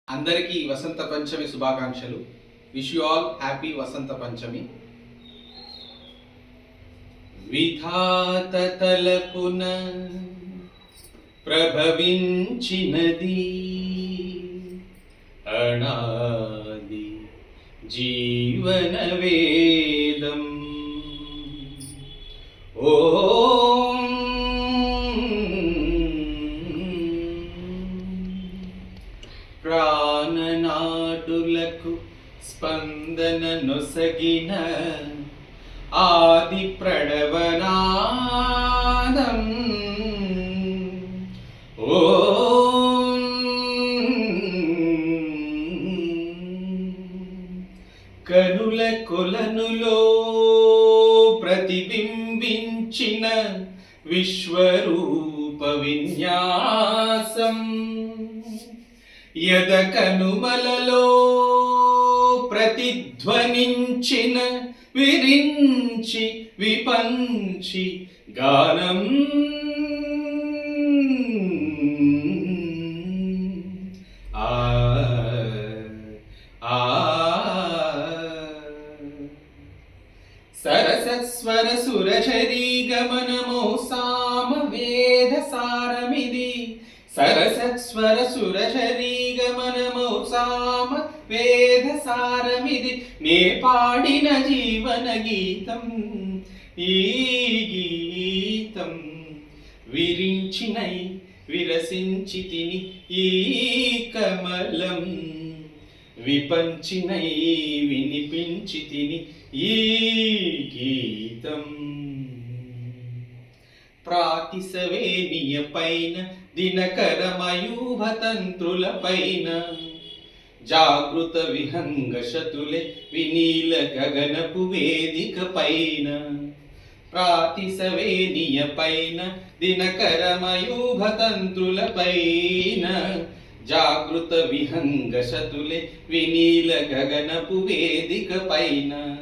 అందరికీ వసంత పంచమి శుభాకాంక్షలు. Wish you all happy వసంత పంచమి. విధాత తలపున ప్రభవించినది అనాది జీవన వేదం. ఓం ప్రాణనాడులకు స్పందన నొసగిన ఆది ప్రణవనాదం. ఓం కనుల కొలనులో ప్రతిబింబించిన విశ్వరూప విన్యాసం. యద కనుమలలో ప్రతిధ్వనించిన విరించి విపంచి గానం. ఆ ఆ సరసస్వర సురచరీ గమనమో సామవేద సారమిది. సరసస్వర సురచరీ గమనమో సామ వేద సారమిది. నే పాడిన జీవన గీతం ఈ గీతం. విరించినై విరసించి తిని ఈ కమలం. విపంచినై వినిపించి తిని ఈ గీతం. ప్రాతిసవేనియ పైన దినకర మయూభతంత్రుల పైన జాగృత విహంగ శతులే వినీల గగనపు వేదిక పైన. ప్రాతిసవేనియ పైన దినకర మయూభతంత్రుల పైన జాగృత విహంగ శతులే వినీల గగనపు వేదిక పైన.